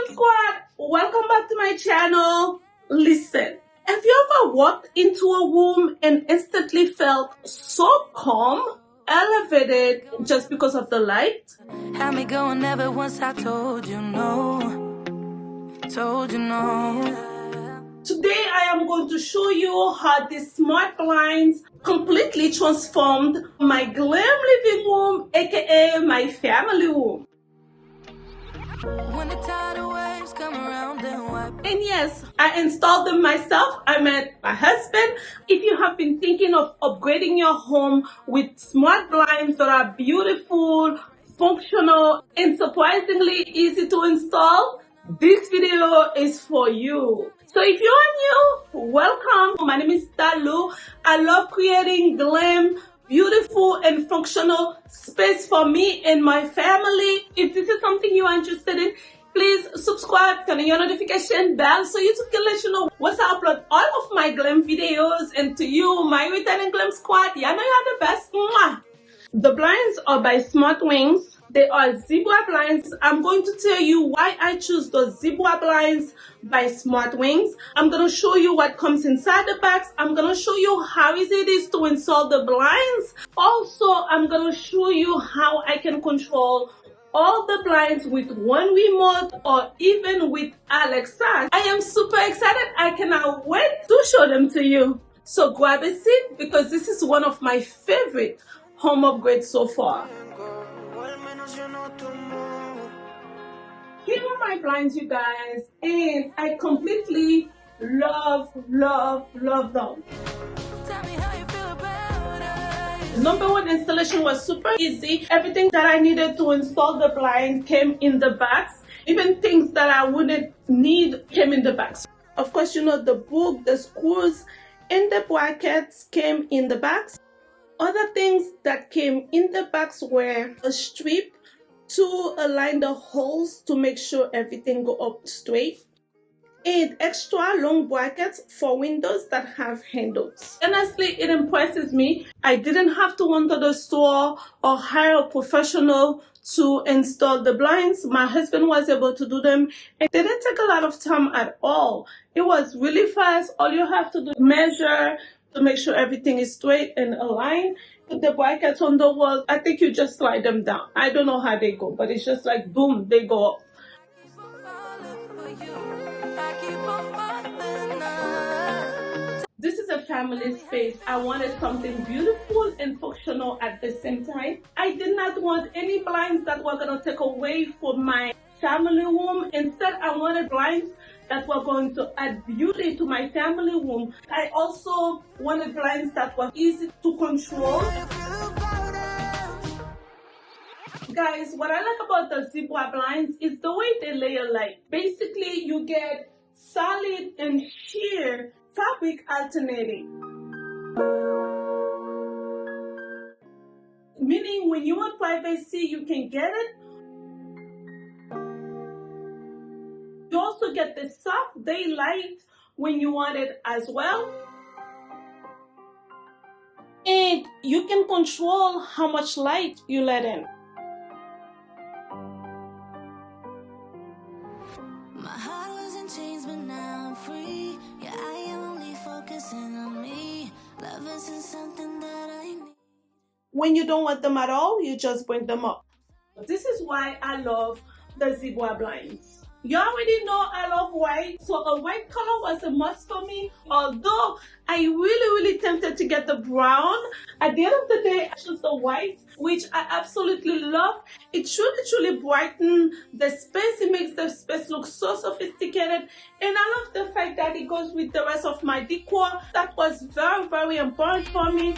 Glam Squad, welcome back to my channel. Listen, have you ever walked into a room and instantly felt so calm, elevated just because of the light? Had me going never once I told you no. Today I am going to show you how these smart blinds completely transformed my glam living room, aka my family room. When the tidal waves come around and wipe. And yes, I installed them myself. I met my husband. If you have been thinking of upgrading your home with smart blinds that are beautiful, functional, and surprisingly easy to install, this video is for you. So if you are new, welcome. My name is Dalou. I love creating glam, beautiful and functional space for me and my family. If this is something you are interested in, please subscribe, turn on your notification bell so YouTube can let you know once I upload all of my glam videos. And to you, my returning glam squad, y'all know you're the best. Mwah! The blinds are by SmartWings. They are zebra blinds. I'm going to tell you why I choose those zebra blinds by SmartWings. I'm going to show you what comes inside the box. I'm going to show you how easy it is to install the blinds. Also, I'm going to show you how I can control all the blinds with one remote or even with Alexa. I am super excited. I cannot wait to show them to you. So grab a seat because this is one of my favorite home upgrades so far. Here are my blinds, you guys, and I completely love them. Number one, installation was super easy. Everything that I needed to install the blind came in the box. Even things that I wouldn't need came in the box. Of course, you know, the book, the screws, and the brackets came in the box. Other things that came in the box were a strip to align the holes to make sure everything go up straight, and extra long brackets for windows that have handles. Honestly, it impresses me. I didn't have to run to the store or hire a professional to install the blinds. My husband was able to do them. It didn't take a lot of time at all. It was really fast. All you have to do is measure to make sure everything is straight and aligned. Put the brackets on the wall. I think you just slide them down. I don't know how they go, but it's just like boom, they go up. This is a family space. I wanted something beautiful and functional at the same time. I did not want any blinds that were going to take away from my family room. Instead, I wanted blinds that were going to add beauty to my family room. I also wanted blinds that were easy to control. Guys, what I like about the zebra blinds is the way they layer light. Basically, you get solid and sheer fabric alternating. Meaning when you want privacy, you can get it. You also get the soft daylight when you want it as well. And you can control how much light you let in. My heart was in chains, but now I'm free. Yeah, I am only focusing on me. Love isn't something that I need. When you don't want them at all, you just bring them up. This is why I love the zebra blinds. You already know I love white, so a white color was a must for me. Although I really tempted to get the brown, at the end of the day, I chose the white, which I absolutely love. It truly brightens the space. It makes the space look so sophisticated, and I love the fact that it goes with the rest of my decor. That was very important for me.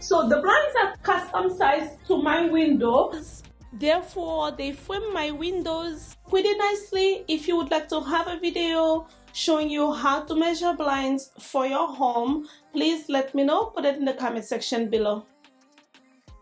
So the blinds are custom sized to my windows. Therefore, they frame my windows pretty nicely. If you would like to have a video showing you how to measure blinds for your home, please let me know. Put it in the comment section below.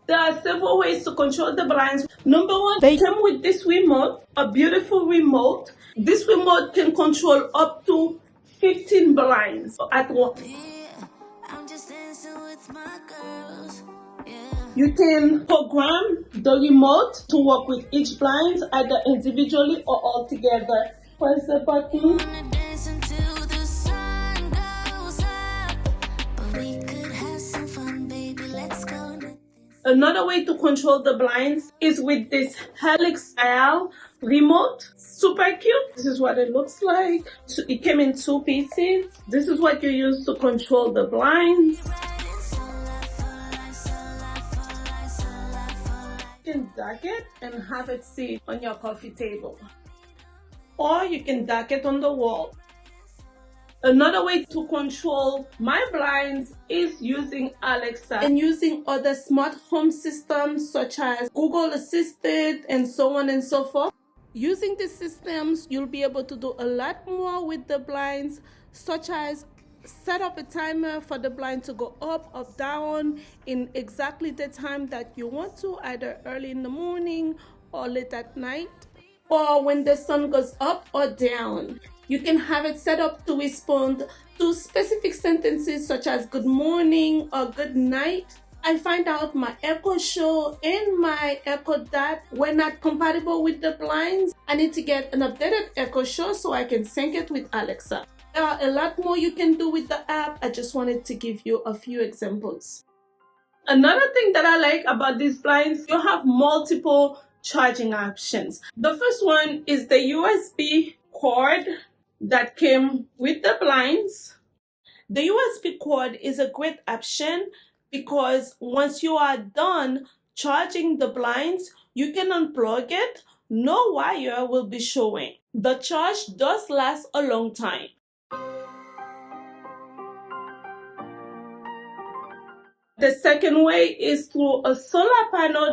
There are several ways to control the blinds. Number one, they come with this remote, a beautiful remote. This remote can control up to 15 blinds at once. Yeah, I'm just dancing with my girls. Yeah. You can program the remote to work with each blind, either individually or all together. Press the button. Wanna dance until the sun goes up, but we could have some fun, baby. Let's go. Another way to control the blinds is with this helix style remote. Super cute. This is what it looks like. So it came in 2 pieces. This is what you use to control the blinds. You can dock it and have it sit on your coffee table, or you can dock it on the wall. Another way to control my blinds is using Alexa and using other smart home systems such as Google Assistant and so on and so forth. Using these systems, you'll be able to do a lot more with the blinds, such as set up a timer for the blind to go up or down in exactly the time that you want to, either early in the morning or late at night, or when the sun goes up or down. You can have it set up to respond to specific sentences such as good morning or good night. I find out my Echo Show and my Echo Dot were not compatible with the blinds. I need to get an updated Echo Show so I can sync it with Alexa. There are a lot more you can do with the app. I just wanted to give you a few examples. Another thing that I like about these blinds, you have multiple charging options. The first one is the USB cord that came with the blinds. The USB cord is a great option because once you are done charging the blinds, you can unplug it. No wire will be showing. The charge does last a long time. The second way is through a solar panel.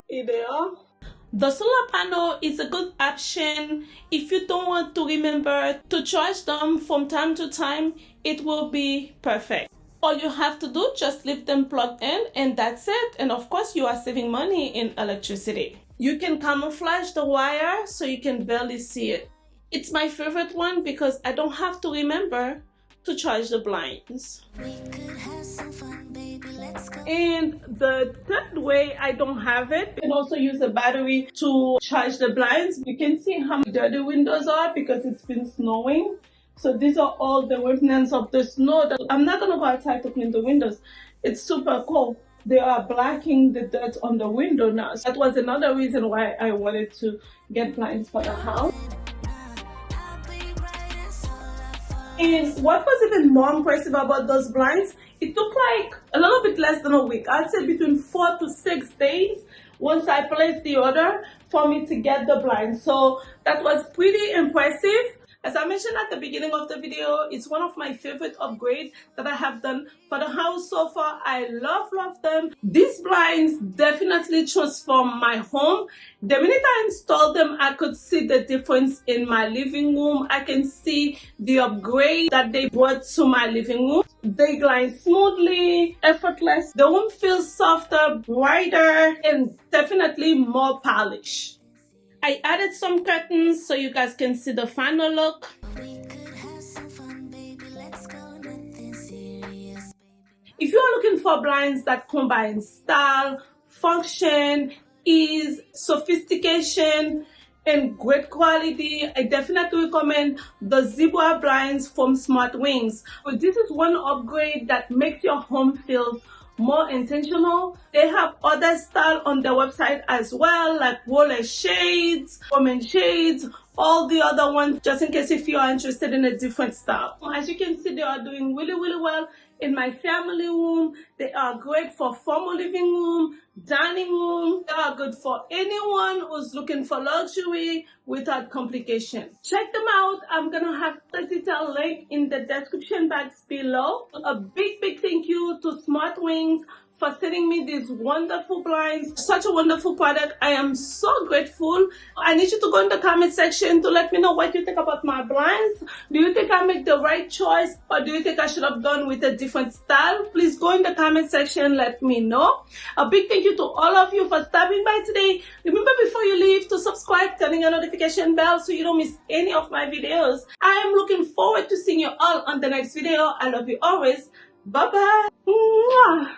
The solar panel is a good option if you don't want to remember to charge them from time to time. It will be perfect. All you have to do, just leave them plugged in and that's it. And of course, you are saving money in electricity. You can camouflage the wire so you can barely see it. It's my favorite one because I don't have to remember to charge the blinds. We could have some fun, baby. Let's go. And the third way, I don't have it. You can also use a battery to charge the blinds. You can see how dirty the windows are because it's been snowing. So these are all the remnants of the snow. I'm not going to go outside to clean the windows. It's super cold. They are blacking the dirt on the window now. So that was another reason why I wanted to get blinds for the house. And what was even more impressive about those blinds, it took like a little bit less than a week. I'd say between 4 to 6 days once I placed the order for me to get the blinds. So that was pretty impressive. As I mentioned at the beginning of the video, it's one of my favorite upgrades that I have done for the house so far. I love them. These blinds definitely transform my home. The minute I installed them, I could see the difference in my living room. I can see the upgrade that they brought to my living room. They glide smoothly, effortless. The room feels softer, brighter, and definitely more polished. I added some curtains so you guys can see the final look. We could have some fun, baby. Let's go. Nothing serious, baby. If you are looking for blinds that combine style, function, ease, sophistication, and great quality, I definitely recommend the Zebra blinds from SmartWings. But this is one upgrade that makes your home feel more intentional. They have other style on their website as well, like roller shades, woman shades, all the other ones, just in case if you are interested in a different style. As you can see, they are doing really well in my family room. They are great for formal living room, dining room. They are good for anyone who's looking for luxury without complication. Check them out. I'm gonna have the detailed link in the description box below. A big thank you to SmartWings for sending me these wonderful blinds. Such a wonderful product. I am so grateful. I need you to go in the comment section to let me know what you think about my blinds. Do you think I make the right choice, or do you think I should have gone with a different style? Please go in the comment section, let me know. A big thank you to all of you for stopping by today. Remember, before you leave, to subscribe, turning your notification bell so you don't miss any of my videos. I am looking forward to seeing you all on the next video. I love you always. Bye bye.